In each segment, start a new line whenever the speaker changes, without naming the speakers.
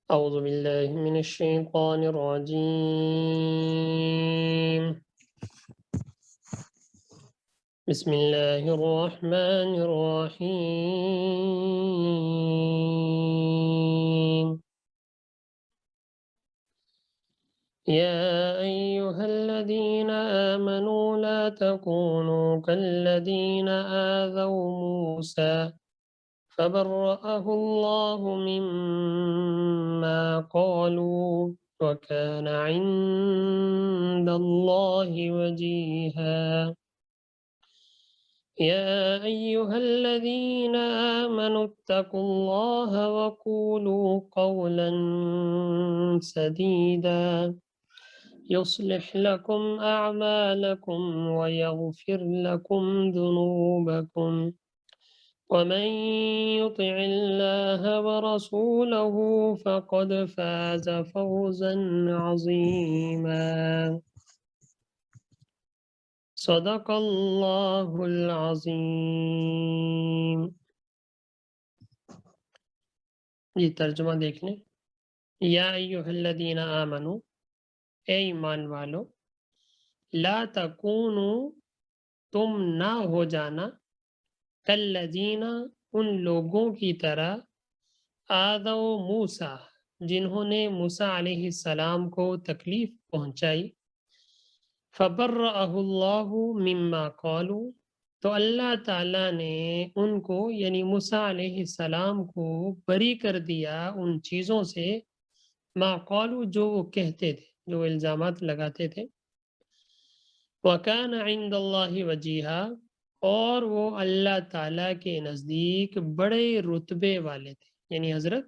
أعوذ بالله من الشيطان الرجيم. بسم الله الرحمن الرحيم. يا أيها الذين آمنوا لا تكونوا كالذين آذوا موسى فبرأه الله مما قالوا وكان عند الله وجيها. يا أيها الذين آمنوا اتقوا الله وقولوا قولا سديدا يصلح لكم أعمالكم ويغفر لكم ذنوبكم ومن يطع الله ورسوله فقد فاز فوزا عظيما. صدق اللہ العظیم. یہ ترجمہ دیکھ لیں. یا ایھا الذین آمنو، اے ایمان والو، لا تکونو، تم نہ ہو جانا، کالذین، ان لوگوں کی طرح، آذوا موسیٰ، جنہوں نے موسیٰ علیہ السلام کو تکلیف پہنچائی، فبرأہ اللہ مما قالوا، تو اللہ تعالیٰ نے ان کو یعنی موسیٰ علیہ السلام کو بری کر دیا ان چیزوں سے، ما قالوا، جو وہ کہتے تھے، جو الزامات لگاتے تھے، وَكَانَ عِنْدَ اللَّهِ وَجِيهًا، اور وہ اللہ تعالیٰ کے نزدیک بڑے رتبے والے تھے، یعنی حضرت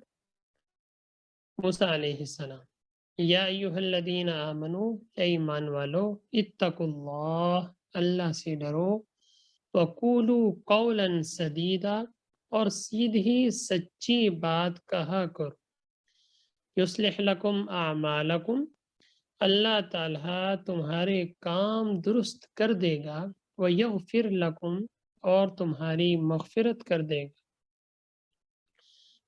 موسیٰ علیہ السلام. یا ایھا الذین آمنو، اے ایمان والو، اتقوا اللہ، اللہ سے ڈرو، وقولوا قولا سدیدا، اور سیدھی سچی بات کہا کرو، یصلح لکم اعمالکم، اللہ تعالیٰ تمہارے کام درست کر دے گا، ویغفر لکم، اور تمہاری مغفرت کر دے گا،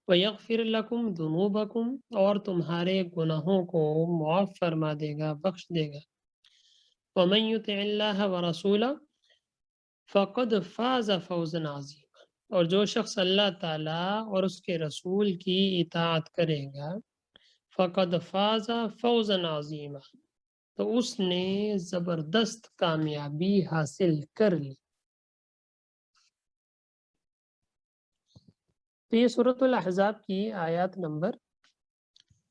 وَيَغْفِرْ لَكُمْ ذُنُوبَكُمْ، اور تمہارے گناہوں کو معاف فرما دے گا، بخش دے گا. وَمَن يُطِعِ اللَّهَ وَرَسُولَهُ فَقَدْ فَازَ فَوْزًا عَظِيمًا، اور جو شخص اللہ تعالیٰ اور اس کے رسول کی اطاعت کرے گا، فَقَدْ فَازَ فَوْزًا عَظِيمًا، تو اس نے زبردست کامیابی حاصل کر لی. تو یہ سورۃ الاحزاب کی آیات نمبر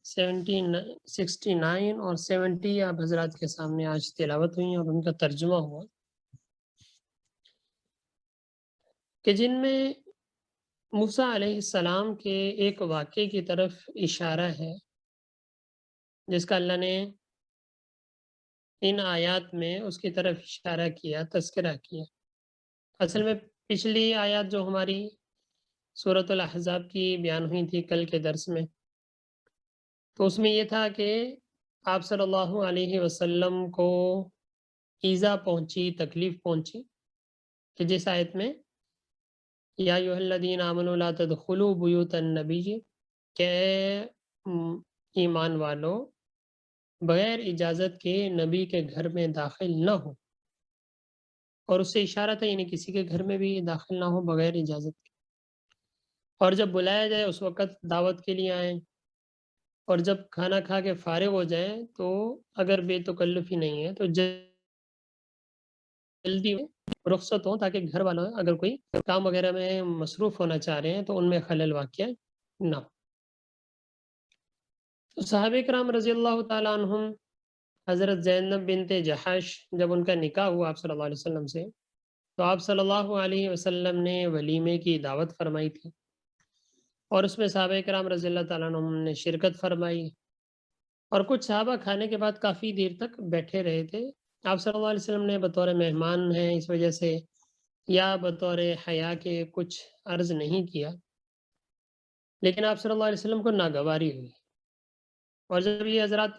69 اور 70 آپ حضرات کے سامنے آج تلاوت ہوئی اور ان کا ترجمہ ہوا، کہ جن میں موسیٰ علیہ السلام کے ایک واقعے کی طرف اشارہ ہے، جس کا اللہ نے ان آیات میں اس کی طرف اشارہ کیا، تذکرہ کیا. اصل میں پچھلی آیات جو ہماری سورۃ الاحزاب کی بیان ہوئی تھی کل کے درس میں، تو اس میں یہ تھا کہ آپ صلی اللہ علیہ وسلم کو ایذا پہنچی، تکلیف پہنچی، کہ جس آیت میں یا ایھا الذین آمنوا لا تدخلوا بیوت النبی، کہ ایمان والو بغیر اجازت کے نبی کے گھر میں داخل نہ ہو. اور اس سے اشارہ تھا یعنی کسی کے گھر میں بھی داخل نہ ہو بغیر اجازت کے، اور جب بلایا جائے اس وقت دعوت کے لیے آئیں، اور جب کھانا کھا کے فارغ ہو جائیں تو اگر بے تکلفی نہیں ہے تو جلدی رخصت ہوں، تاکہ گھر والوں اگر کوئی کام وغیرہ میں مصروف ہونا چاہ رہے ہیں تو ان میں خلل واقع نہ ہو. تو صحابہ کرام رضی اللہ تعالیٰ عنہم، حضرت زینب بنت جحش، جب ان کا نکاح ہوا آپ صلی اللہ علیہ وسلم سے، تو آپ صلی اللہ علیہ وسلم نے ولیمے کی دعوت فرمائی تھی، اور اس میں صحابہ کرام رضی اللہ تعالیٰ عنہم نے شرکت فرمائی، اور کچھ صحابہ کھانے کے بعد کافی دیر تک بیٹھے رہے تھے. آپ صلی اللہ علیہ وسلم نے بطور مہمان ہیں اس وجہ سے یا بطور حیا کے کچھ عرض نہیں کیا، لیکن آپ صلی اللہ علیہ وسلم کو ناگواری ہوئی. اور جب یہ حضرات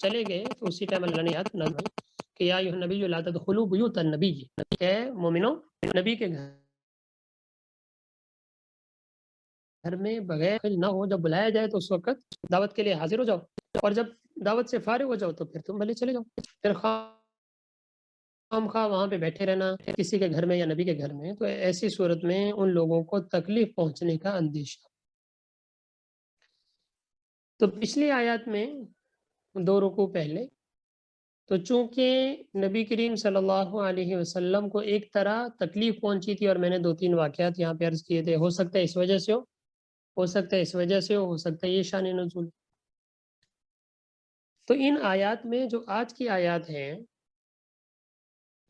چلے گئے تو اسی ٹائم اللہ نے یاد نازل کی کہ یا ایھا النبی لا تدخلوا بیوت النبی، کہ مومنوں نبی کے گھر گھر میں بغیر نہ ہو، جب بلایا جائے تو اس وقت دعوت کے لیے حاضر ہو جاؤ، اور جب دعوت سے فارغ ہو جاؤ تو پھر تم بھلے چلے جاؤ. پھر خام خواہ وہاں پہ بیٹھے رہنا کسی کے گھر میں یا نبی کے گھر میں، تو ایسی صورت میں ان لوگوں کو تکلیف پہنچنے کا اندیشہ. تو پچھلی آیات میں 2 رکوع پہلے تو چونکہ نبی کریم صلی اللہ علیہ وسلم کو ایک طرح تکلیف پہنچی تھی، اور میں نے 2-3 واقعات یہاں پہ عرض کیے تھے، ہو سکتا ہے اس وجہ سے ہو سکتا ہے اس وجہ سے ہو سکتا ہے یہ شان نزول. تو ان آیات میں جو آج کی آیات ہیں،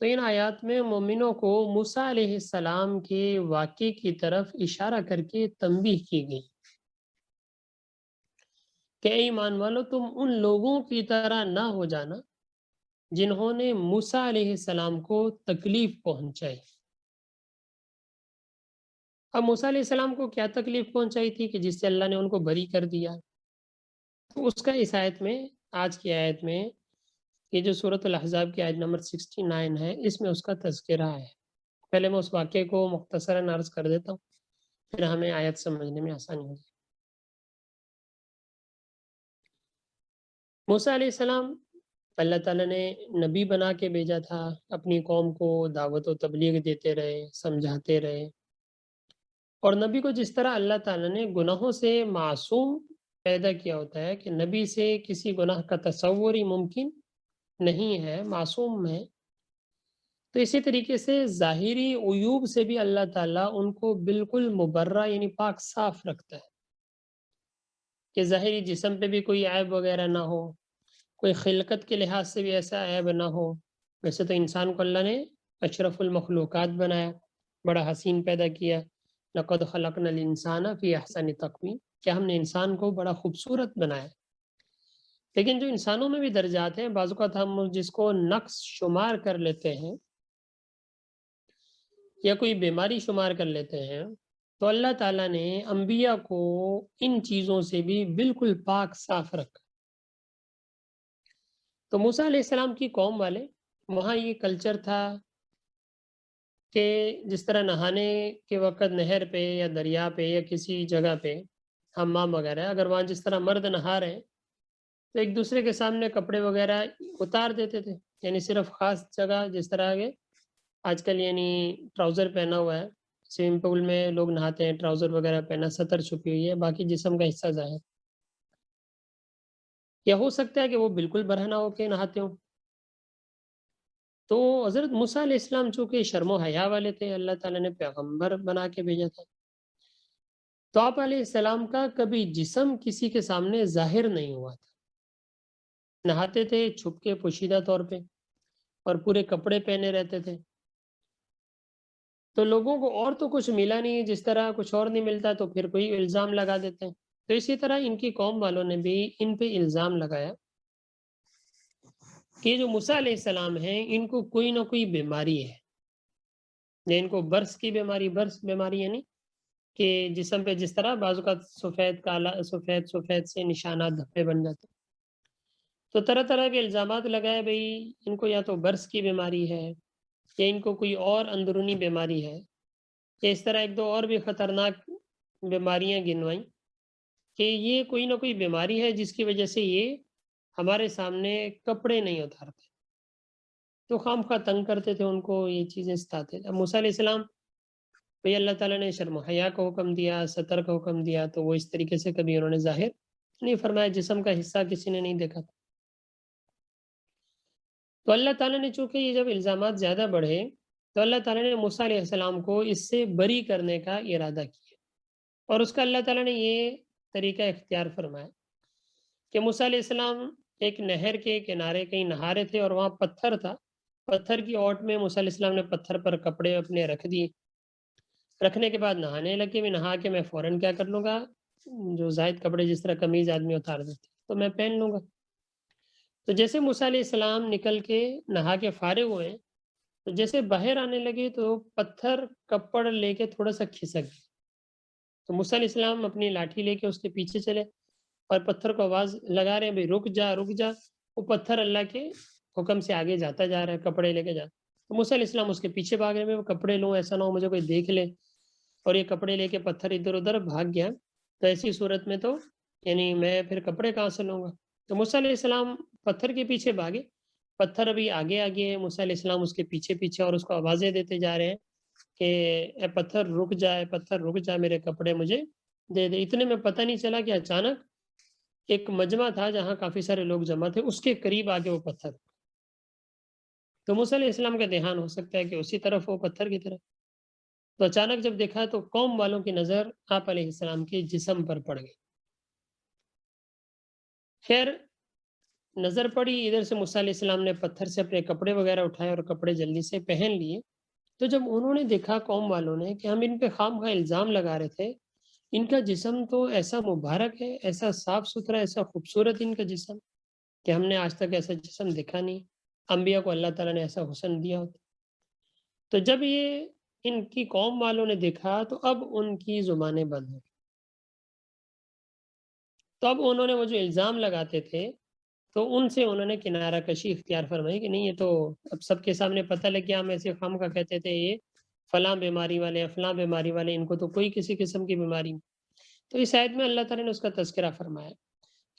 تو ان آیات میں مومنوں کو موسیٰ علیہ السلام کے واقعے کی طرف اشارہ کر کے تنبیہ کی گئی کہ اے ایمان والو، تم ان لوگوں کی طرح نہ ہو جانا جنہوں نے موسیٰ علیہ السلام کو تکلیف پہنچائی. اب موسیٰ علیہ السلام کو کیا تکلیف پہنچائی تھی کہ جس سے اللہ نے ان کو بری کر دیا؟ تو اس کا اس آیت میں، آج کی آیت میں، یہ جو سورۃ الاحزاب کی آیت نمبر 69 ہے، اس میں اس کا تذکرہ ہے. پہلے میں اس واقعے کو مختصراً عرض کر دیتا ہوں، پھر ہمیں آیت سمجھنے میں آسانی ہوگی. موسیٰ علیہ السلام اللہ تعالیٰ نے نبی بنا کے بھیجا تھا، اپنی قوم کو دعوت و تبلیغ دیتے رہے، سمجھاتے رہے. اور نبی کو جس طرح اللہ تعالیٰ نے گناہوں سے معصوم پیدا کیا ہوتا ہے کہ نبی سے کسی گناہ کا تصور ہی ممکن نہیں ہے، معصوم ہے، تو اسی طریقے سے ظاہری عیوب سے بھی اللہ تعالیٰ ان کو بالکل مبرہ یعنی پاک صاف رکھتا ہے کہ ظاہری جسم پہ بھی کوئی عیب وغیرہ نہ ہو، کوئی خلقت کے لحاظ سے بھی ایسا عیب نہ ہو. ویسے تو انسان کو اللہ نے اشرف المخلوقات بنایا، بڑا حسین پیدا کیا، لقد خلقنا الانسان فی احسن تقویم، کیا ہم نے انسان کو بڑا خوبصورت بنایا. لیکن جو انسانوں میں بھی درجات ہیں، بعض اوقات ہم جس کو نقص شمار کر لیتے ہیں یا کوئی بیماری شمار کر لیتے ہیں، تو اللہ تعالیٰ نے انبیاء کو ان چیزوں سے بھی بالکل پاک صاف رکھا. تو موسیٰ علیہ السلام کی قوم والے، وہاں یہ کلچر تھا کہ جس طرح نہانے کے وقت نہر پہ یا دریا پہ یا کسی جگہ پہ حمام وغیرہ، اگر وہاں جس طرح مرد نہا رہے ہیں تو ایک دوسرے کے سامنے کپڑے وغیرہ اتار دیتے تھے، یعنی صرف خاص جگہ، جس طرح کے آج کل یعنی ٹراؤزر پہنا ہوا ہے، سوئمنگ پول میں لوگ نہاتے ہیں، ٹراؤزر وغیرہ پہنا، سطر چھپی ہوئی ہے، باقی جسم کا حصہ ظاہر. یا ہو سکتا ہے کہ وہ بالکل برہنہ ہو کے نہاتے ہوں. تو حضرت موسیٰ علیہ السلام چونکہ شرم و حیا والے تھے، اللہ تعالیٰ نے پیغمبر بنا کے بھیجا تھا، تو آپ علیہ السلام کا کبھی جسم کسی کے سامنے ظاہر نہیں ہوا تھا. نہاتے تھے چھپ کے، پوشیدہ طور پہ، اور پورے کپڑے پہنے رہتے تھے. تو لوگوں کو اور تو کچھ ملا نہیں، جس طرح کچھ اور نہیں ملتا تو پھر کوئی الزام لگا دیتے ہیں. تو اسی طرح ان کی قوم والوں نے بھی ان پہ الزام لگایا کہ جو موسیٰ علیہ السلام ہیں ان کو کوئی نہ کوئی بیماری ہے، یا ان کو برس کی بیماری. برس بیماری یعنی کہ جسم پہ جس طرح بعض اوقات سفید کالا، سفید سے نشانات دھبے بن جاتے، تو طرح طرح کے الزامات لگائے بھئی ان کو یا تو برس کی بیماری ہے، یا ان کو کوئی اور اندرونی بیماری ہے، یا اس طرح ایک دو اور بھی خطرناک بیماریاں گنوائیں کہ یہ کوئی نہ کوئی بیماری ہے جس کی وجہ سے یہ ہمارے سامنے کپڑے نہیں اتارتے. تو خام خواہ تنگ کرتے تھے ان کو، یہ چیزیں ستاتے تھے. اب موسیٰ علیہ السلام بھئی اللہ تعالیٰ نے شرم و حیا کا حکم دیا، ستر کا حکم دیا، تو وہ اس طریقے سے کبھی انہوں نے ظاہر نہیں فرمایا، جسم کا حصہ کسی نے نہیں دیکھا تھا. تو اللہ تعالیٰ نے چونکہ یہ جب الزامات زیادہ بڑھے تو اللہ تعالیٰ نے موسیٰ علیہ السلام کو اس سے بری کرنے کا ارادہ کیا، اور اس کا اللہ تعالیٰ نے یہ طریقہ اختیار فرمایا کہ موسیٰ علیہ السلام ایک نہر کے کنارے کہیں نہا رہے تھے، اور وہاں پتھر تھا. پتھر کی اوٹ میں موسیٰ علیہ السلام نے پتھر پر کپڑے اپنے رکھ دیے. رکھنے کے بعد نہانے لگے، میں نہا کے میں فوراً کیا کر لوں گا، جو زائد کپڑے جس طرح قمیض آدمی اتار دیتے تو میں پہن لوں گا. تو جیسے موسیٰ علیہ السلام نکل کے نہا کے فارغ ہوئے، تو جیسے باہر آنے لگے تو پتھر کپڑ لے کے تھوڑا سا کھسک گئے. تو موسیٰ علیہ السلام اپنی لاٹھی لے کے اس کے پیچھے چلے، اور پتھر کو آواز لگا رہے ہیں بھئی رک جا رک جا. وہ پتھر اللہ کے حکم سے آگے جاتا جا رہا ہے، کپڑے لے کے جاتا. تو موسیٰ علیہ السلام اس کے پیچھے بھاگ رہے ہیں، میں وہ کپڑے لوں، ایسا نہ ہو مجھے کوئی دیکھ لے. اور یہ کپڑے لے کے پتھر ادھر ادھر بھاگ گیا، تو ایسی صورت میں تو یعنی میں پھر کپڑے کہاں سے لوں گا؟ تو موسیٰ علیہ السلام پتھر کے پیچھے بھاگے، پتھر ابھی آگے آگے ہے، موسیٰ علیہ السلام اس کے پیچھے پیچھے، اور اس کو آوازیں دیتے جا رہے ہیں کہ اے پتھر رک جائے، پتھر رک جائے، میرے کپڑے مجھے دے دے۔ اتنے میں پتہ نہیں چلا کہ اچانک ایک مجمع تھا جہاں کافی سارے لوگ جمع تھے، اس کے قریب آگے وہ پتھر، تو موسیٰ علیہ السلام کا دھیان ہو سکتا ہے کہ اسی طرف وہ پتھر کی طرف، تو اچانک جب دیکھا تو قوم والوں کی نظر آپ علیہ السلام کے جسم پر پڑ گئی۔ خیر نظر پڑی ادھر سے، موسیٰ علیہ السلام نے پتھر سے اپنے کپڑے وغیرہ اٹھائے اور کپڑے جلدی سے پہن لیے۔ تو جب انہوں نے دیکھا قوم والوں نے کہ ہم ان پہ خام خواہ الزام لگا رہے تھے، ان کا جسم تو ایسا مبارک ہے، ایسا صاف ستھرا، ایسا خوبصورت ان کا جسم کہ ہم نے آج تک ایسا جسم دیکھا نہیں، انبیاء کو اللہ تعالیٰ نے ایسا حسن دیا ہوتا۔ تو جب یہ ان کی قوم والوں نے دیکھا تو اب ان کی زبانیں بند ہو گئی، تو اب انہوں نے وہ جو الزام لگاتے تھے تو ان سے انہوں نے کنارہ کشی اختیار فرمائی کہ نہیں، یہ تو اب سب کے سامنے پتہ لگ گیا، ہم ایسے خام کا کہتے تھے یہ فلاں بیماری والے، فلاں بیماری والے، ان کو تو کوئی کسی قسم کی بیماری نہیں۔ تو اس آیت میں اللہ تعالیٰ نے اس کا تذکرہ فرمایا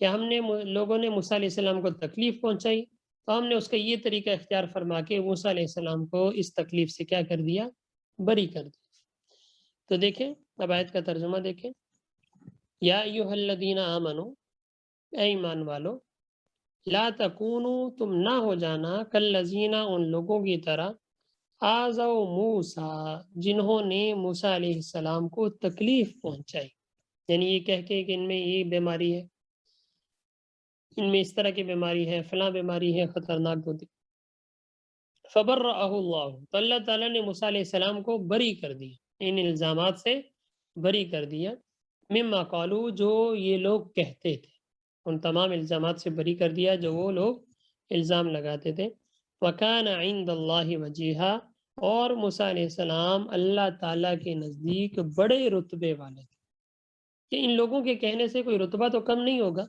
کہ ہم نے لوگوں نے موسیٰ علیہ السلام کو تکلیف پہنچائی، تو ہم نے اس کا یہ طریقہ اختیار فرما کے موسیٰ علیہ السلام کو اس تکلیف سے کیا کر دیا؟ بری کر دیا۔ تو دیکھیں اب آیت کا ترجمہ دیکھیں، یا ایھا الذین آمنو، اے ایمان والو، لا تکونو، تم نہ ہو جانا، کالذین، ان لوگوں کی طرح، آذوا موسیٰ، جنہوں نے موسیٰ علیہ السلام کو تکلیف پہنچائی، یعنی یہ کہہ کے کہ ان میں یہ بیماری ہے، ان میں اس طرح کی بیماری ہے، فلاں بیماری ہے خطرناک ہوتی، فبرأہ اللہ، تو اللہ تعالیٰ نے موسیٰ علیہ السلام کو بری کر دیا، ان الزامات سے بری کر دیا، مما قالو، جو یہ لوگ کہتے تھے، ان تمام الزامات سے بری کر دیا جو وہ لوگ الزام لگاتے تھے۔ وَكَانَ عِندَ اللَّهِ وَجِيهًا، اور موسیٰ علیہ السلام اللہ تعالیٰ کے نزدیک بڑے رتبے والے تھے، کہ ان لوگوں کے کہنے سے کوئی رتبہ تو کم نہیں ہوگا،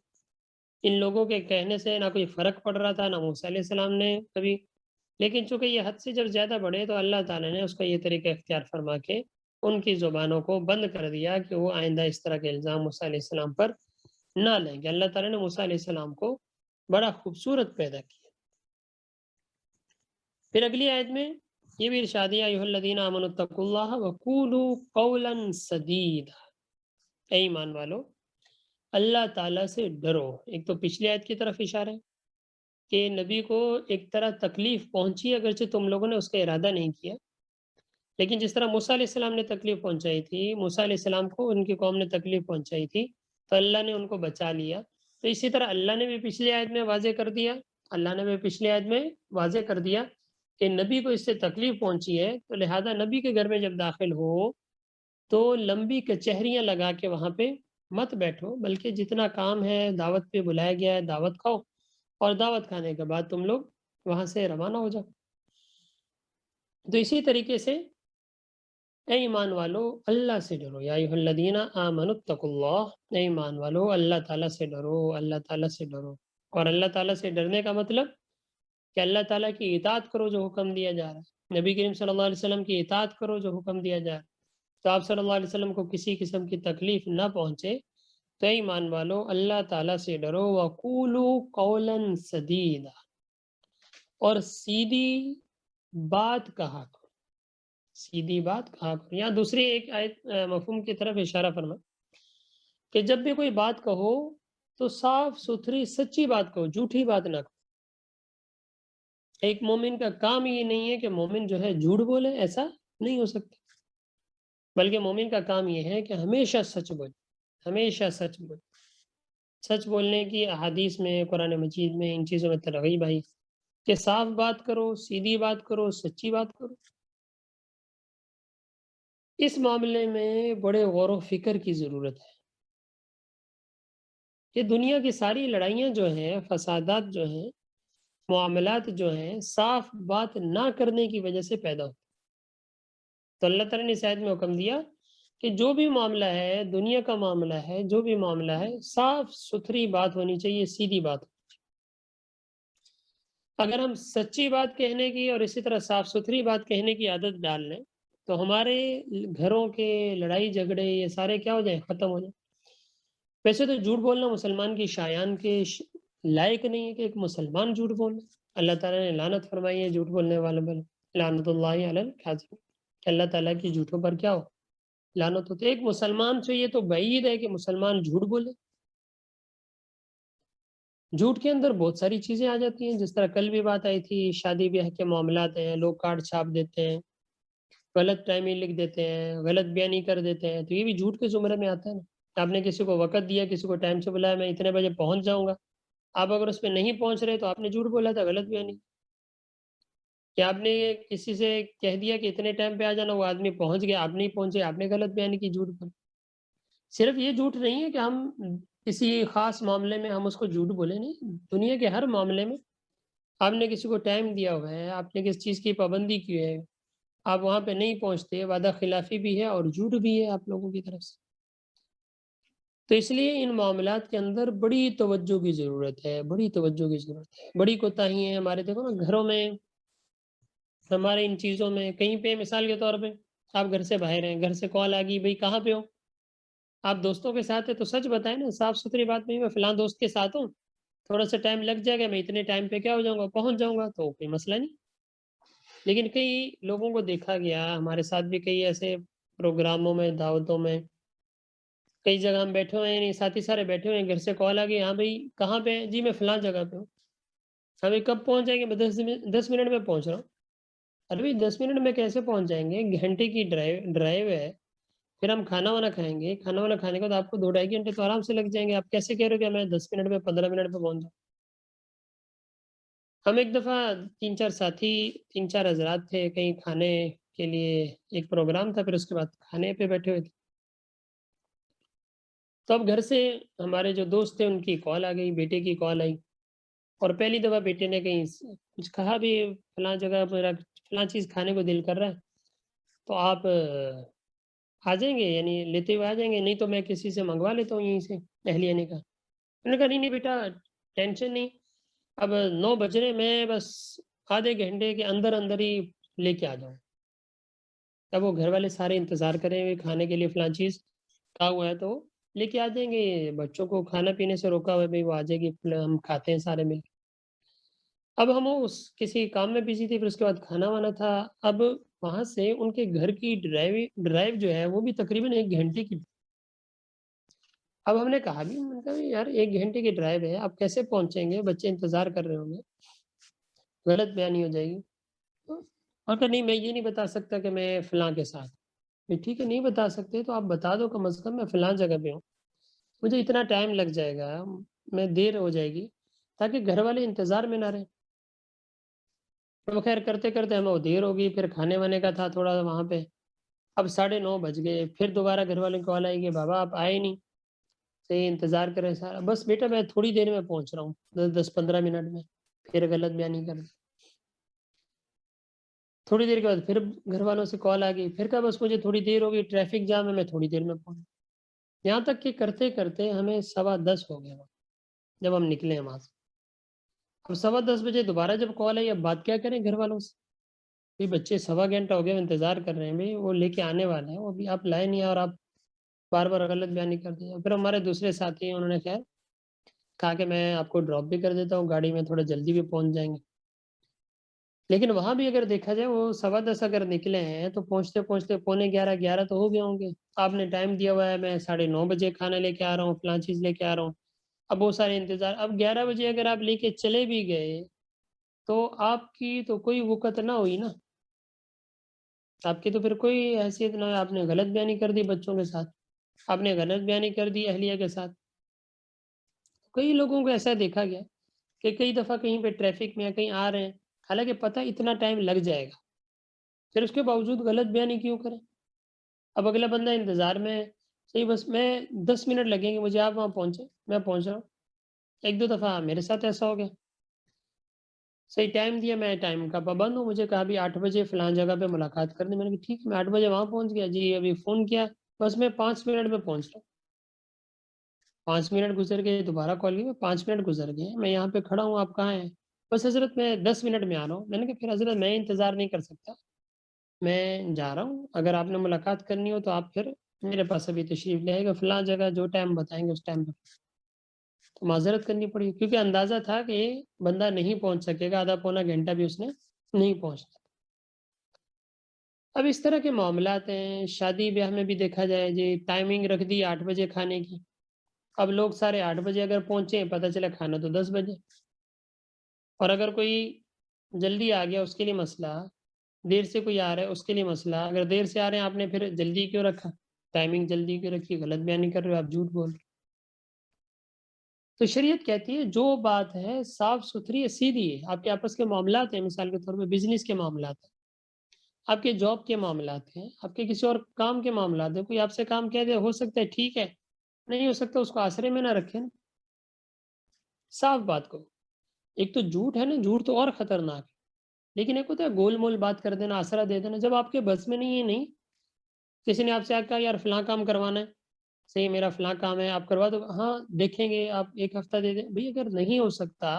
ان لوگوں کے کہنے سے نہ کوئی فرق پڑ رہا تھا، نہ موسیٰ علیہ السلام نے کبھی، لیکن چونکہ یہ حد سے جب زیادہ بڑھے تو اللہ تعالیٰ نے اس کا یہ طریقہ اختیار فرما کے ان کی زبانوں کو بند کر دیا کہ وہ آئندہ اس طرح کے الزام موسیٰ علیہ السلام پر نہ لیں گے۔ اللہ تعالیٰ نے موسیٰ علیہ السلام کو بڑا خوبصورت پیدا کیا۔ پھر اگلی آیت میں یہ بھی ارشاد ہے، ایھا الذین آمنوا اتقوا اللہ وقولوا قولا سدیدا، اے ایمان والو اللہ تعالیٰ سے ڈرو۔ ایک تو پچھلی آیت کی طرف اشارہ ہے کہ نبی کو ایک طرح تکلیف پہنچی، اگرچہ تم لوگوں نے اس کا ارادہ نہیں کیا، لیکن جس طرح موسیٰ علیہ السلام نے تکلیف پہنچائی تھی، موسیٰ علیہ السلام کو ان کی قوم نے تکلیف پہنچائی تھی، تو اللہ نے ان کو بچا لیا۔ تو اسی طرح اللہ نے بھی پچھلی آیت میں واضح کر دیا، اللہ نے بھی پچھلی آیت میں واضح کر دیا کہ نبی کو اس سے تکلیف پہنچی ہے، تو لہذا نبی کے گھر میں جب داخل ہو تو لمبی کچہریاں لگا کے وہاں پہ مت بیٹھو، بلکہ جتنا کام ہے، دعوت پہ بلایا گیا ہے دعوت کھاؤ، اور دعوت کھانے کے بعد تم لوگ وہاں سے روانہ ہو جاؤ۔ تو اسی طریقے سے اے ایمان والو اللہ سے ڈرو، یا ایھا الذین آمنوا اتقوا اللہ، اے ایمان والو اللہ تعالیٰ سے ڈرو، اللہ تعالیٰ سے ڈرو۔ اور اللہ تعالیٰ سے ڈرنے کا مطلب کہ اللہ تعالیٰ کی اطاعت کرو جو حکم دیا جا رہا ہے، نبی کریم صلی اللہ علیہ وسلم کی اطاعت کرو جو حکم دیا جا رہا ہے، تو آپ صلی اللہ علیہ وسلم کو کسی قسم کی تکلیف نہ پہنچے، تو اے ایمان والو اللہ تعالیٰ سے ڈرو، وقولوا قولا سدیدا، اور سیدھی بات کہا کرو، سیدھی بات کہا کرو۔ یہاں دوسری ایک آیت مفہوم کی طرف اشارہ فرما کہ جب بھی کوئی بات کہو تو صاف ستھری سچی بات کہو، جھوٹی بات نہ کہو۔ ایک مومن کا کام یہ نہیں ہے کہ مومن جو ہے جھوٹ بولے، ایسا نہیں ہو سکتا، بلکہ مومن کا کام یہ ہے کہ ہمیشہ سچ بولے، ہمیشہ سچ بولے۔ سچ بولنے کی احادیث میں، قرآن مجید میں ان چیزوں میں ترغیب آئی کہ صاف بات کرو، سیدھی بات کرو، سچی بات کرو۔ اس معاملے میں بڑے غور و فکر کی ضرورت ہے کہ دنیا کی ساری لڑائیاں جو ہیں، فسادات جو ہیں، معاملات جو ہیں، صاف بات نہ کرنے کی وجہ سے پیدا ہوتے۔ تو اللہ تعالیٰ نے اس آیت میں حکم دیا کہ جو بھی معاملہ ہے، دنیا کا معاملہ ہے، جو بھی معاملہ ہے، صاف ستھری بات ہونی چاہیے، سیدھی بات۔ اگر ہم سچی بات کہنے کی اور اسی طرح صاف ستھری بات کہنے کی عادت ڈال لیں تو ہمارے گھروں کے لڑائی جھگڑے یہ سارے کیا ہو جائیں، ختم ہو جائیں۔ ویسے تو جھوٹ بولنا مسلمان کی شایان کے لائق نہیں ہے کہ ایک مسلمان جھوٹ بولے۔ اللہ تعالیٰ نے لعنت فرمائی ہے جھوٹ بولنے والوں پر، لعنت اللہ علی الکاذبین، کہ اللہ تعالیٰ کی جھوٹوں پر کیا ہو، لعنت ہوتی ہے۔ ایک مسلمان سے یہ تو بعید ہے کہ مسلمان جھوٹ بولے۔ جھوٹ کے اندر بہت ساری چیزیں آ جاتی ہیں، جس طرح کل بھی بات آئی تھی، شادی بیاہ کے معاملات ہیں، لوگ کارڈ چھاپ دیتے ہیں، غلط ٹائمنگ لکھ دیتے ہیں، غلط بیانی کر دیتے ہیں، تو یہ بھی جھوٹ کے زمرے میں آتا ہے نا۔ آپ نے کسی کو وقت دیا، کسی کو ٹائم سے بلایا، میں اتنے بجے پہنچ جاؤں گا، آپ اگر اس پہ نہیں پہنچ رہے تو آپ نے جھوٹ بولا تھا، غلط بیانی۔ کہ آپ نے کسی سے کہہ دیا کہ اتنے ٹائم پہ آ جانا، وہ آدمی پہنچ گیا، آپ نہیں پہنچے، آپ نے غلط بیانی کی، جھوٹ پر۔ صرف یہ جھوٹ نہیں ہے کہ ہم کسی خاص معاملے میں ہم اس کو جھوٹ بولے، نہیں، دنیا کے ہر معاملے میں آپ نے کسی کو ٹائم دیا ہوا ہے، آپ نے کس چیز کی پابندی کی ہے، آپ وہاں پہ نہیں پہنچتے، وعدہ خلافی بھی ہے اور جھوٹ بھی ہے آپ لوگوں کی طرف سے۔ تو اس لیے ان معاملات کے اندر بڑی توجہ کی ضرورت ہے، بڑی توجہ کی ضرورت ہے، بڑی کوتاہی ہیں ہمارے، دیکھو نا گھروں میں، ہمارے ان چیزوں میں، کہیں پہ مثال کے طور پہ آپ گھر سے باہر ہیں، گھر سے کال آ گئی، بھائی کہاں پہ ہو، آپ دوستوں کے ساتھ ہیں تو سچ بتائیں نا، صاف ستھری بات نہیں، میں فلاں دوست کے ساتھ ہوں، تھوڑا سا ٹائم لگ جائے گا، میں اتنے ٹائم پہ کیا ہو جاؤں گا، پہنچ جاؤں گا، تو کوئی مسئلہ نہیں۔ لیکن کئی لوگوں کو دیکھا گیا، ہمارے ساتھ بھی کئی ایسے پروگراموں میں، دعوتوں میں، کئی جگہ ہم بیٹھے ہوئے ہیں، یعنی ساتھی سارے بیٹھے ہوئے ہیں، گھر سے کال آ گئی، ہاں بھائی کہاں پہ ہیں؟ جی میں فلاں جگہ پہ ہوں۔ ہمیں کب پہنچ جائیں گے؟ میں 10 منٹ میں پہنچ رہا ہوں۔ ارے بھائی 10 منٹ میں کیسے پہنچ جائیں گے؟ گھنٹے کی ڈرائیو ہے، پھر ہم کھانا وانا کھائیں گے، کھانا وانا کھانے کے بعد آپ کو 2 ڈھائی گھنٹے تو آرام سے لگ جائیں گے، آپ کیسے کہہ رہے ہو کہ میں 10 منٹ میں 15 منٹ میں پہنچ جاؤں؟ ہم ایک دفعہ 3 4 ساتھی، 3 4 حضرات تھے، کہیں کھانے کے لیے ایک پروگرام تھا، پھر اس کے بعد کھانے پہ بیٹھے ہوئے تھے، تو اب گھر سے ہمارے جو دوست تھے ان کی کال آ گئی، بیٹے کی کال آئی، اور پہلی دفعہ بیٹے نے کہیں کچھ کہا بھی، فلاں جگہ میرا فلاں چیز کھانے کو دل کر رہا ہے، تو آپ آ جائیں گے، یعنی لیتے ہوئے آ جائیں گے، نہیں تو میں کسی سے منگوا لیتا ہوں یہیں سے، اہلیہ نے کہا۔ میں نے کہا نہیں نہیں بیٹا، ٹینشن نہیں، اب 9 بج رہے، میں بس آدھے گھنٹے کے اندر اندر ہی لے کے آ جاؤں۔ تب وہ گھر والے سارے انتظار کریں ہوئے کھانے کے لیے، فلاں چیز کہا ہوا ہے تو لے کے آ جائیں گے، بچوں کو کھانا پینے سے روکا ہوا ہے، بھائی وہ آ جائے گی، ہم کھاتے ہیں سارے مل کے۔ اب ہم اس کسی کام میں بزی تھے، پھر اس کے بعد کھانا وانا تھا، اب وہاں سے ان کے گھر کی ڈرائیو جو ہے وہ بھی تقریباً 1 گھنٹے کی۔ اب ہم نے کہا بھی، میں نے کہا یار 1 گھنٹے کی ڈرائیو ہے، آپ کیسے پہنچیں گے، بچے انتظار کر رہے ہوں گے، غلط بیانی ہو جائے گی۔ اور کہ نہیں میں یہ نہیں بتا سکتا کہ میں فلاں کے ساتھ، ٹھیک ہے نہیں بتا سکتے تو آپ بتا دو کم از کم میں فلاں جگہ پہ ہوں، مجھے اتنا ٹائم لگ جائے گا، میں دیر ہو جائے گی، تاکہ گھر والے انتظار میں نہ رہیں۔ تو خیر کرتے کرتے ہمیں وہ دیر ہو گئی، پھر کھانے وانے کا تھا تھوڑا وہاں پہ، اب 9:30 بج گئے، پھر دوبارہ گھر والوں کی کال آئی کہ بابا آپ آئے نہیں، صحیح انتظار کریں سارا، بس بیٹا میں تھوڑی دیر میں پہنچ رہا ہوں، 10 15 منٹ میں، پھر غلط بیانی کر دی۔ تھوڑی دیر کے بعد پھر گھر والوں سے کال آ گئی، پھر کہا بس مجھے تھوڑی دیر ہو گئی، ٹریفک جام ہے، میں تھوڑی دیر میں پہنچ، یہاں تک کہ کرتے کرتے ہمیں 10:15 ہو گیا جب ہم نکلے وہاں سے۔ اب 10:15 بجے دوبارہ جب کال آئی، اب بات کیا کریں گھر والوں سے، بھائی بچے 1.25 گھنٹہ ہو گیا انتظار کر رہے ہیں، بھائی وہ لے کے آنے والا ہے، وہ بھی آپ لائے نہیں اور آپ بار بار غلط بیانی کر دیا۔ پھر ہمارے دوسرے ساتھی ہیں، انہوں نے خیر کہا کہ میں آپ کو ڈراپ بھی کر دیتا ہوں گاڑی میں، تھوڑا جلدی بھی پہنچ جائیں گے۔ لیکن وہاں بھی اگر دیکھا جائے وہ 10:15 اگر نکلے ہیں تو پہنچتے پہنچتے 11:45 تو ہو گئے ہوں گے۔ آپ نے ٹائم دیا ہوا ہے، میں 9:30 بجے کھانا لے کے آ رہا ہوں، فلاں چیز لے کے آ رہا ہوں، اب وہ سارے انتظار، اب 11 بجے اگر آپ لے کے چلے بھی گئے تو آپ کی تو کوئی وقت نہ ہوئی نا، آپ کی تو پھر کوئی حیثیت نہ ہوئی، آپ نے غلط بیانی کر دی بچوں کے ساتھ، آپ نے غلط بیانی کر دی اہلیہ کے ساتھ۔ کئی لوگوں کو ایسا دیکھا گیا کہ کئی دفعہ کہیں پہ ٹریفک میں یا کہیں آ رہے ہیں، حالانکہ پتہ اتنا ٹائم لگ جائے گا، پھر اس کے باوجود غلط بیانی کیوں کریں؟ اب اگلا بندہ انتظار میں ہے، صحیح بس میں 10 منٹ لگیں گے مجھے، آپ وہاں پہنچے، میں پہنچ رہا ہوں۔ ایک دو دفعہ میرے ساتھ ایسا ہو گیا، صحیح ٹائم دیا، میں ٹائم کا پابند ہوں، مجھے کہا بھی 8 بجے فلاں جگہ پہ ملاقات کرنی، میں نے کہا ٹھیک ہے، میں 8 بجے وہاں پہنچ گیا، جی ابھی فون کیا، بس میں 5 منٹ میں پہنچ رہا ہوں۔ 5 منٹ گزر گئے، دوبارہ کال کی، 5 منٹ گزر گئے، میں یہاں پہ کھڑا ہوں، آپ کہاں ہیں؟ بس حضرت میں 10 منٹ میں آ رہا ہوں۔ میں نے کہا پھر حضرت میں انتظار نہیں کر سکتا، میں جا رہا ہوں، اگر آپ نے ملاقات کرنی ہو تو آپ پھر میرے پاس ابھی تشریف لے آئے گا، فلاں جگہ جو ٹائم بتائیں گے اس ٹائم پہ تو معذرت کرنی پڑی، کیونکہ اندازہ تھا کہ بندہ نہیں پہنچ سکے گا، آدھا پونا گھنٹہ بھی اس نے نہیں پہنچنا۔ اب اس طرح کے معاملات ہیں، شادی بیاہ میں بھی دیکھا جائے جی ٹائمنگ رکھ دی 8 بجے کھانے کی، اب لوگ سارے 8 بجے اگر پہنچے، پتہ چلا کھانا تو 10 بجے، اور اگر کوئی جلدی آ گیا اس کے لیے مسئلہ، دیر سے کوئی آ رہا ہے اس کے لیے مسئلہ، اگر دیر سے آ رہے ہیں آپ نے پھر جلدی کیوں رکھا، ٹائمنگ جلدی کیوں رکھی، غلط بیانی کر رہے ہو آپ، جھوٹ بول رہے ہو۔ تو شریعت کہتی ہے جو بات ہے صاف ستھری ہے، سیدھی ہے، آپ کے آپس کے معاملات ہیں، مثال کے طور پہ بزنس کے معاملات ہیں، آپ کے جاب کے معاملات ہیں، آپ کے کسی اور کام کے معاملات ہیں، کوئی آپ سے کام کہہ دے ہو سکتا ہے ٹھیک ہے، نہیں ہو سکتا اس کو آسرے میں نہ رکھیں نا، صاف بات کو۔ ایک تو جھوٹ ہے نا، جھوٹ تو اور خطرناک ہے، لیکن ایک ہوتا ہے گول مول بات کر دینا، آسرا دے دینا، جب آپ کے بس میں نہیں ہے، نہیں کسی نے آپ سے کہا یار فلاں کام کروانا ہے، صحیح میرا فلاں کام ہے آپ کروا دو، ہاں دیکھیں گے، آپ ایک ہفتہ دے دیں بھائی، اگر نہیں ہو سکتا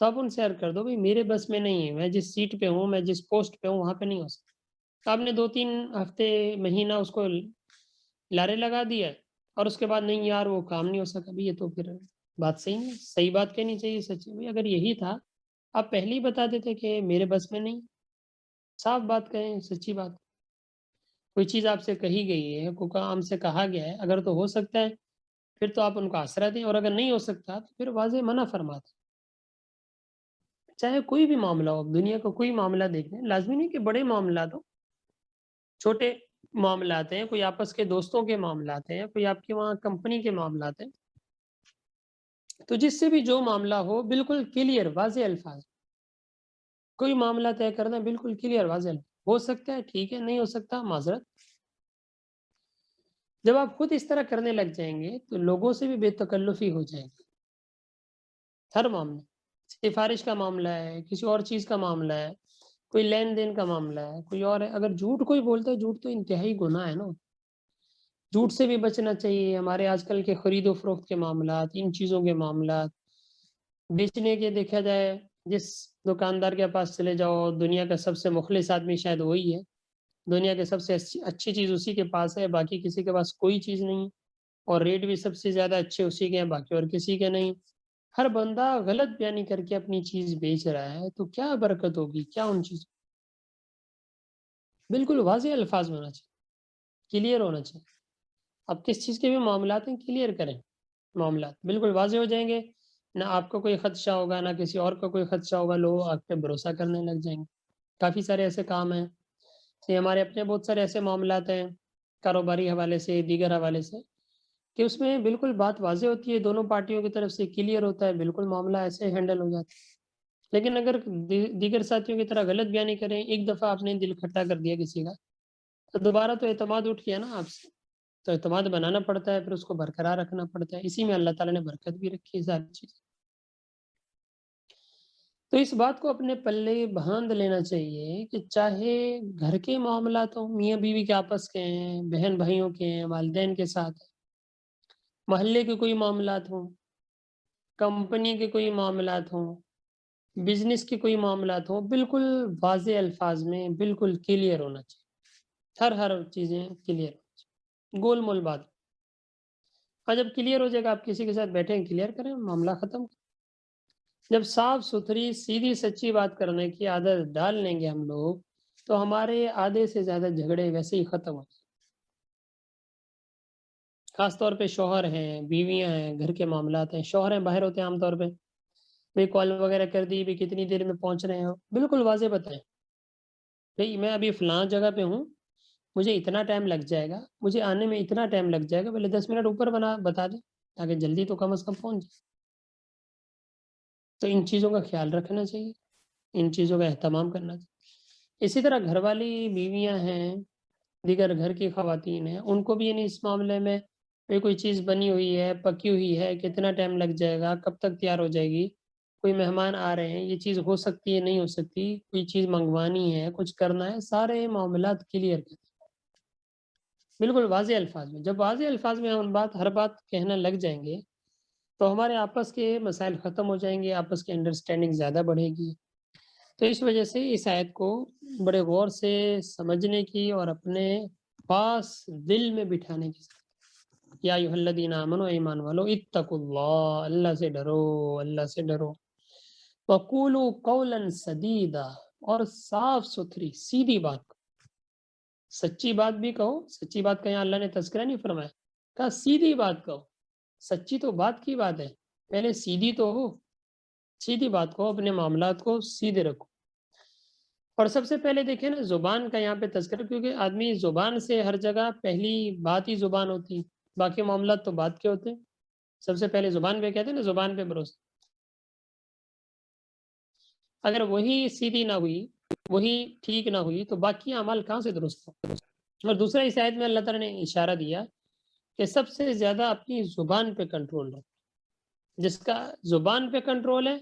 تو آپ ان سے عرض کر دو بھائی میرے بس میں نہیں ہے، میں جس سیٹ پہ ہوں، میں جس پوسٹ پہ ہوں وہاں پہ نہیں ہو سکتا۔ آپ نے 2-3 ہفتے مہینہ اس کو لارے لگا دیا اور اس کے بعد نہیں یار وہ کام نہیں ہو سکا، بھائی یہ تو پھر بات صحیح نہیں، صحیح بات کہنی چاہیے، سچی بھائی اگر یہی تھا آپ پہلے ہی بتا دیتے کہ میرے بس میں نہیں، صاف بات کہیں، سچی بات، کوئی چیز آپ سے کہی گئی ہے، کوئی کام سے کہا گیا ہے، اگر تو ہو سکتا ہے پھر تو آپ ان کو آسرا دیں، اور اگر نہیں ہو سکتا تو پھر واضح منع فرماتے، چاہے کوئی بھی معاملہ ہو، دنیا کا کوئی معاملہ دیکھ لیں، لازمی نہیں کہ بڑے معاملات ہو، چھوٹے معاملات ہیں، کوئی آپس کے دوستوں کے معاملات ہیں، کوئی آپ کے وہاں کمپنی کے معاملات ہیں، تو جس سے بھی جو معاملہ ہو بالکل کلیئر واضح الفاظ، کوئی معاملہ طے کرنا بالکل کلیئر واضح الفاظ، ہو سکتا ہے ٹھیک ہے، نہیں ہو سکتا معذرت۔ جب آپ خود اس طرح کرنے لگ جائیں گے تو لوگوں سے بھی بے تکلفی ہو جائے گی، ہر معاملہ، سفارش کا معاملہ ہے، کسی اور چیز کا معاملہ ہے، کوئی لین دین کا معاملہ ہے، کوئی اور ہے، اگر جھوٹ کوئی بولتا ہے، جھوٹ تو انتہائی گناہ ہے نا، جھوٹ سے بھی بچنا چاہیے۔ ہمارے آج کل کے خرید و فروخت کے معاملات، ان چیزوں کے معاملات، بیچنے کے دیکھا جائے، جس دکاندار کے پاس چلے جاؤ، دنیا کا سب سے مخلص آدمی شاید وہی ہے، دنیا کے سب سے اچھی چیز اسی کے پاس ہے، باقی کسی کے پاس کوئی چیز نہیں، اور ریٹ بھی سب سے زیادہ اچھے اسی کے ہیں، باقی اور کسی کے نہیں، ہر بندہ غلط بیانی کر کے اپنی چیز بیچ رہا ہے، تو کیا برکت ہوگی، کیا ان چیزوں، بالکل واضح الفاظ میں ہونا چاہیے، کلیئر ہونا چاہیے، اب کس چیز کے بھی معاملات ہیں کلیئر کریں، معاملات بالکل واضح ہو جائیں گے، نہ آپ کو کوئی خدشہ ہوگا، نہ کسی اور کو کوئی خدشہ ہوگا، لوگ آپ پہ بھروسہ کرنے لگ جائیں گے۔ کافی سارے ایسے کام ہیں، ہمارے اپنے بہت سارے ایسے معاملات ہیں کاروباری حوالے سے، دیگر حوالے سے، کہ اس میں بالکل بات واضح ہوتی ہے، دونوں پارٹیوں کی طرف سے کلیئر ہوتا ہے، بالکل معاملہ ایسے ہینڈل ہو جاتا ہے۔ لیکن اگر دیگر ساتھیوں کی طرح غلط بیانی کریں، ایک دفعہ آپ نے دل کھٹا کر دیا کسی کا، تو دوبارہ تو اعتماد اٹھ گیا نا آپ سے، تو اعتماد بنانا پڑتا ہے، پھر اس کو برقرار رکھنا پڑتا ہے، اسی میں اللہ تعالیٰ نے برکت بھی رکھی ہے ساری چیز۔ تو اس بات کو اپنے پلے باندھ لینا چاہیے کہ چاہے گھر کے معاملات ہوں، میاں بیوی کے آپس کے ہیں، بہن بھائیوں کے ہیں، والدین کے ساتھ ہیں، محلے کے کوئی معاملات ہوں، کمپنی کے کوئی معاملات ہوں، بزنس کے کوئی معاملات ہوں، بالکل واضح الفاظ میں بالکل کلیئر ہونا چاہیے، ہر چیزیں کلیئر ہونا چاہیے، گول مول بات، اور جب کلیئر ہو جائے گا آپ کسی کے ساتھ بیٹھیں کلیئر کریں، معاملہ ختم۔ جب صاف ستھری سیدھی سچی بات کرنے کی عادت ڈال لیں گے ہم لوگ، تو ہمارے آدھے سے زیادہ جھگڑے ویسے ہی ختم ہو جائیں، خاص طور پہ شوہر ہیں، بیویاں ہیں، گھر کے معاملات ہیں، شوہر ہیں باہر ہوتے ہیں عام طور پہ، بھائی کال وغیرہ کر دی، بھی کتنی دیر میں پہنچ رہے ہیں، بالکل واضح بتائیں بھائی میں ابھی فلاں جگہ پہ ہوں، مجھے اتنا ٹائم لگ جائے گا، مجھے آنے میں اتنا ٹائم لگ جائے گا، پہلے 10 منٹ اوپر بتا دیں تاکہ جلدی تو کم از کم پہنچ جائے۔ تو ان چیزوں کا خیال رکھنا چاہیے، ان چیزوں کا اہتمام کرنا چاہیے۔ اسی طرح گھر والی بیویاں ہیں، دیگر گھر کی خواتین ہیں، ان کو بھی یعنی اس معاملے میں کوئی چیز بنی ہوئی ہے، پکی ہوئی ہے، کتنا ٹائم لگ جائے گا، کب تک تیار ہو جائے گی، کوئی مہمان آ رہے ہیں، یہ چیز ہو سکتی ہے نہیں ہو سکتی، کوئی چیز منگوانی ہے، کچھ کرنا ہے، سارے معاملات کلیئر کریں بالکل واضح الفاظ میں۔ جب واضح الفاظ میں ہم ہر بات کہنا لگ جائیں گے تو ہمارے آپس کے مسائل ختم ہو جائیں گے، آپس کی انڈرسٹینڈنگ زیادہ بڑھے گی، تو اس وجہ سے اس آیت کو بڑے غور سے سمجھنے کی اور اپنے پاس دل میں بٹھانے کی ضرورت۔ یا ایھا الذین آمنوا، ایمان والو، اتقوا اللہ، اللہ سے ڈرو، اللہ سے ڈرو، وقولوا قولا سدیدا، اور صاف ستھری سیدھی بات، سچی بات بھی کہو۔ سچی بات کا یہاں اللہ نے تذکرہ نہیں فرمایا، کہا سیدھی بات کہو۔ سچی تو بات کی بات ہے، پہلے سیدھی تو ہو، سیدھی بات کہو، اپنے معاملات کو سیدھے رکھو۔ اور سب سے پہلے دیکھیں نا زبان کا یہاں پہ تذکرہ، کیونکہ آدمی زبان سے ہر جگہ پہلی بات ہی زبان ہوتی، باقی معاملات تو بات کے ہوتے ہیں۔ سب سے پہلے زبان پہ کہتے ہیں نا، زبان پہ بھروسہ۔ اگر وہی سیدھی نہ ہوئی، وہی ٹھیک نہ ہوئی، تو باقی اعمال کہاں سے درست ہو؟ اور دوسرا اس آیت میں اللہ تعالیٰ نے اشارہ دیا کہ سب سے زیادہ اپنی زبان پہ کنٹرول رکھو۔ جس کا زبان پہ کنٹرول ہے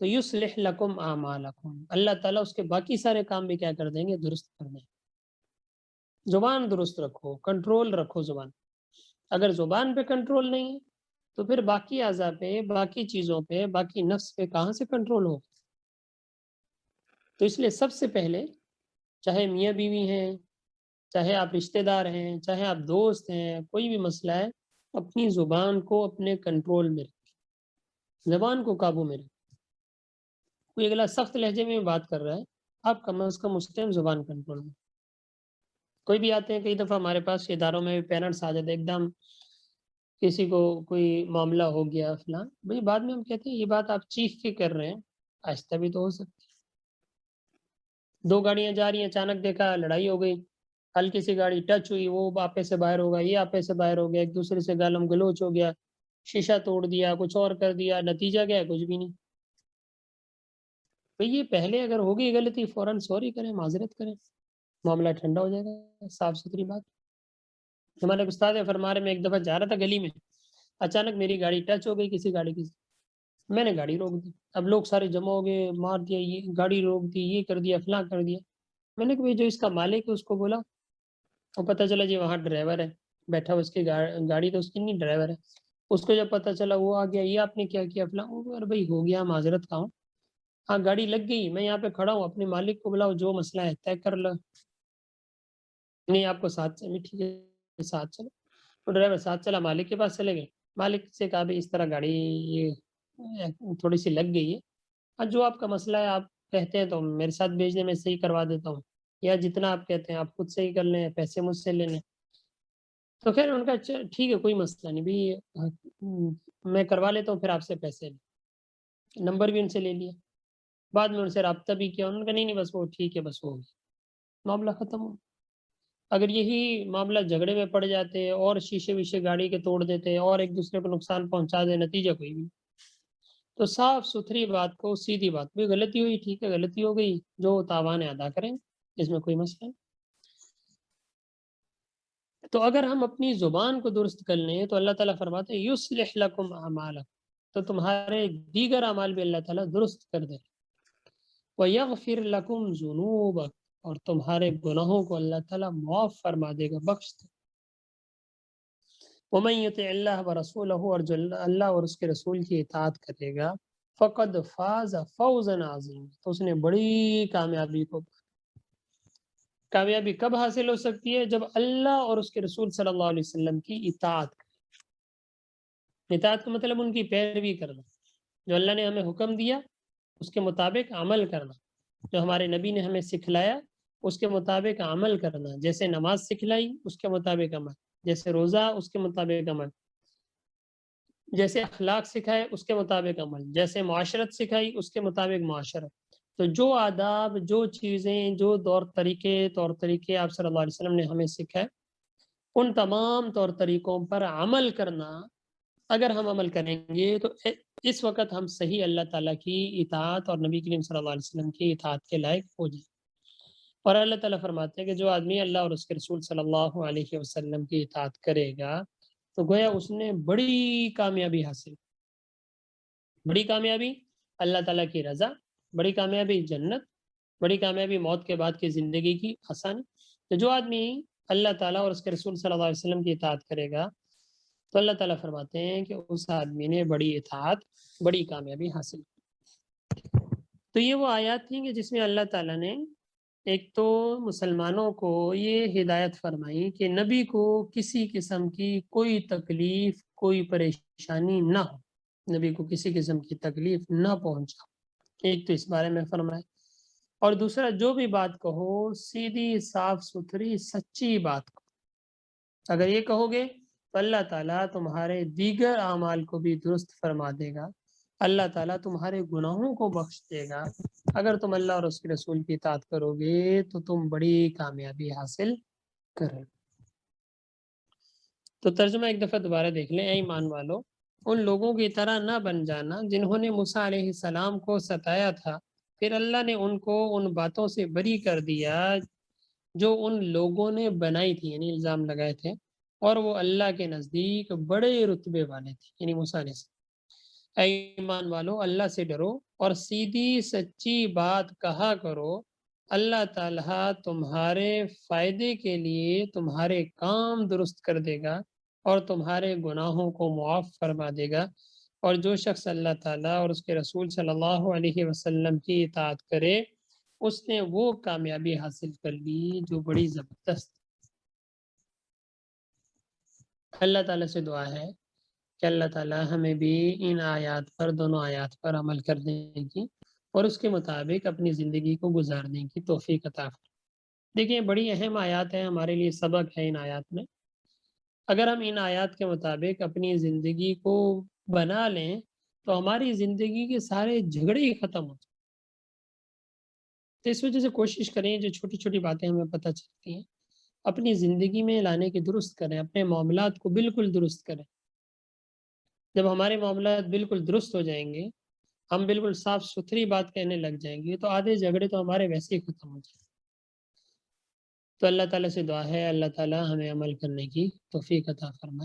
تو یصلح لکم اعمالکم، اللہ تعالیٰ اس کے باقی سارے کام بھی کیا کر دیں گے؟ درست کر دیں گے۔ زبان درست رکھو، کنٹرول رکھو زبان۔ اگر زبان پہ کنٹرول نہیں ہے تو پھر باقی اعضاء پہ، باقی چیزوں پہ، باقی نفس پہ کہاں سے کنٹرول ہو؟ تو اس لیے سب سے پہلے، چاہے میاں بیوی ہیں، چاہے آپ رشتہ دار ہیں، چاہے آپ دوست ہیں، کوئی بھی مسئلہ ہے، اپنی زبان کو اپنے کنٹرول میں رکھیں، زبان کو قابو میں رکھیں۔ کوئی اگلا سخت لہجے میں بات کر رہا ہے، آپ کم از کم اس ٹائم زبان کنٹرول میں۔ کوئی بھی آتے ہیں، کئی دفعہ ہمارے پاس اداروں میں پیرنٹس آ جاتے ہیں، ایک دم کسی کو کوئی معاملہ ہو گیا فلاں، بھائی بعد میں ہم کہتے ہیں یہ بات آپ چیخ کے کر رہے ہیں، آہستہ بھی تو ہو سکتی ہے۔ دو گاڑیاں جا رہی ہیں، اچانک دیکھا لڑائی ہو گئی، ہلکی سی گاڑی ٹچ ہوئی، وہ آپے سے باہر ہو گیا، یہ آپے سے باہر ہو گیا، ایک دوسرے سے گالم گلوچ ہو گیا، شیشہ توڑ دیا، کچھ اور کر دیا، نتیجہ کیا ہے؟ کچھ بھی نہیں۔ بھئی یہ پہلے اگر ہوگی غلطی، فوراً سوری کریں، معذرت کریں، معاملہ ٹھنڈا ہو جائے گا، صاف ستھری بات۔ ہمارے استاد فرما رہے، میں ایک دفعہ جا رہا تھا گلی میں، اچانک میری گاڑی ٹچ ہو گئی کسی گاڑی کی، میں نے گاڑی روک دی۔ اب لوگ سارے جمع ہو گئے، مار دیا، یہ گاڑی روک دی، یہ کر دیا، فلاں کر دیا۔ میں نے کہا جو اس کا مالک ہے اس کو بولا، اور پتہ چلا جی وہاں ڈرائیور ہے بیٹھا، اس کی گاڑی تو اس کی نہیں، ڈرائیور ہے۔ اس کو جب پتہ چلا، وہ آ گیا، یہ آپ نے کیا کیا فلاں، ارے بھائی ہو گیا، معذرت کا ہوں، ہاں گاڑی لگ گئی، میں یہاں پہ کھڑا ہوں، اپنے مالک کو بلاؤ، جو مسئلہ ہے طے کر لو۔ نہیں آپ کو ساتھ چلے، ٹھیک ہے ساتھ چلو۔ تو ڈرائیور ساتھ چلا، مالک کے پاس چلے گئے، مالک سے کہا بھائی اس طرح گاڑی یہ تھوڑی سی لگ گئی ہے، اور جو آپ کا مسئلہ ہے آپ کہتے ہیں تو میرے ساتھ بھیجنے میں صحیح کروا دیتا ہوں، یا جتنا آپ کہتے ہیں آپ خود صحیح کر لیں، پیسے مجھ سے لے لیں۔ تو خیر ان کا ٹھیک ہے، کوئی مسئلہ نہیں بھائی، میں کروا لیتا ہوں، پھر آپ سے پیسے لیں۔ نمبر بھی ان سے لے لیا، بعد میں ان سے رابطہ بھی کیا، انہوں نے کہا نہیں نہیں بس وہ ٹھیک ہے، بس وہ معاملہ ختم ہو۔ اگر یہی معاملہ جھگڑے میں پڑ جاتے اور شیشے ویشے گاڑی کے توڑ دیتے اور ایک دوسرے کو نقصان پہنچا دے، نتیجہ کوئی بھی۔ تو صاف ستھری بات کو، سیدھی بات، کوئی غلطی ہوئی ٹھیک ہے، غلطی ہو گئی، جو تاوان ہے ادا کریں، اس میں کوئی مسئلہ نہیں۔ تو اگر ہم اپنی زبان کو درست کر لیں تو اللہ تعالیٰ فرماتے ہیں یصلح لکم اعمالکم، تو تمہارے دیگر اعمال بھی اللہ تعالیٰ درست کر دے، ویغفر لکم ذنوبکم، اور تمہارے گناہوں کو اللہ تعالیٰ معاف فرما دے گا، بخش دے۔ ومن یطع اللہ ورسولہ، اور جو اللہ اور اس کے رسول کی اطاعت کرے گا، فقد فاز فوزا عظیما، تو اس نے بڑی کامیابی کو، کامیابی کب حاصل ہو سکتی ہے؟ جب اللہ اور اس کے رسول صلی اللہ علیہ وسلم کی اطاعت کرے۔ اطاعت کا مطلب ان کی پیروی کرنا، جو اللہ نے ہمیں حکم دیا اس کے مطابق عمل کرنا، جو ہمارے نبی نے ہمیں سکھلایا اس کے مطابق عمل کرنا، جیسے نماز سکھلائی اس کے مطابق عمل، جیسے روزہ اس کے مطابق عمل، جیسے اخلاق سکھائے اس کے مطابق عمل، جیسے معاشرت سکھائی اس کے مطابق معاشرت۔ تو جو آداب، جو چیزیں، جو طور طریقے آپ صلی اللہ علیہ وسلم نے ہمیں سکھائے، ان تمام طور طریقوں پر عمل کرنا، اگر ہم عمل کریں گے تو اس وقت ہم صحیح اللہ تعالیٰ کی اطاعت اور نبی کریم صلی اللہ علیہ وسلم کی اطاعت کے لائق ہو جائیں۔ اور اللہ تعالیٰ فرماتے ہیں کہ جو آدمی اللہ اور اس کے رسول صلی اللہ علیہ وسلم کی اطاعت کرے گا تو گویا اس نے بڑی کامیابی حاصل، بڑی کامیابی اللہ تعالیٰ کی رضا، بڑی کامیابی جنت، بڑی کامیابی موت کے بعد کی زندگی کی آسانی۔ تو جو آدمی اللہ تعالیٰ اور اس کے رسول صلی اللہ علیہ وسلم کی اطاعت کرے گا تو اللہ تعالیٰ فرماتے ہیں کہ اس آدمی نے بڑی اطاعت، بڑی کامیابی حاصل۔ تو یہ وہ آیات تھیں کہ جس میں اللہ تعالیٰ نے ایک تو مسلمانوں کو یہ ہدایت فرمائی کہ نبی کو کسی قسم کی کوئی تکلیف کوئی پریشانی نہ ہو، نبی کو کسی قسم کی تکلیف نہ پہنچا، ایک تو اس بارے میں فرمائے، اور دوسرا جو بھی بات کہو سیدھی صاف ستھری سچی بات کہو، اگر یہ کہو گے تو اللہ تعالیٰ تمہارے دیگر اعمال کو بھی درست فرما دے گا، اللہ تعالیٰ تمہارے گناہوں کو بخش دے گا، اگر تم اللہ اور اس کے رسول کی اطاعت کرو گے تو تم بڑی کامیابی حاصل کرو۔ تو ترجمہ ایک دفعہ دوبارہ دیکھ لیں۔ اے ایمان والو، ان لوگوں کی طرح نہ بن جانا جنہوں نے موسیٰ علیہ السلام کو ستایا تھا، پھر اللہ نے ان کو ان باتوں سے بری کر دیا جو ان لوگوں نے بنائی تھی، یعنی الزام لگائے تھے، اور وہ اللہ کے نزدیک بڑے رتبے والے تھے، یعنی موسیٰ علیہ السلام۔ اے ایمان والو، اللہ سے ڈرو اور سیدھی سچی بات کہا کرو، اللہ تعالیٰ تمہارے فائدے کے لیے تمہارے کام درست کر دے گا اور تمہارے گناہوں کو معاف فرما دے گا، اور جو شخص اللہ تعالیٰ اور اس کے رسول صلی اللہ علیہ وسلم کی اطاعت کرے اس نے وہ کامیابی حاصل کر لی جو بڑی زبردست۔ اللہ تعالیٰ سے دعا ہے کہ اللہ تعالیٰ ہمیں بھی ان آیات پر، دونوں آیات پر عمل کرنے کی اور اس کے مطابق اپنی زندگی کو گزارنے کی توفیق عطا فرمائے۔ دیکھیں بڑی اہم آیات ہیں، ہمارے لیے سبق ہے ان آیات میں۔ اگر ہم ان آیات کے مطابق اپنی زندگی کو بنا لیں تو ہماری زندگی کے سارے جھگڑے ہی ختم ہو جائیں۔ تو اس وجہ سے کوشش کریں جو چھوٹی چھوٹی باتیں ہمیں پتہ چلتی ہیں اپنی زندگی میں لانے کی درست کریں، اپنے معاملات کو بالکل درست کریں۔ جب ہمارے معاملات بالکل درست ہو جائیں گے، ہم بالکل صاف ستھری بات کہنے لگ جائیں گے تو آدھے جھگڑے تو ہمارے ویسے ہی ختم ہو جائیں گے۔ تو اللہ تعالیٰ سے دعا ہے اللہ تعالیٰ ہمیں عمل کرنے کی توفیق عطا فرمائے۔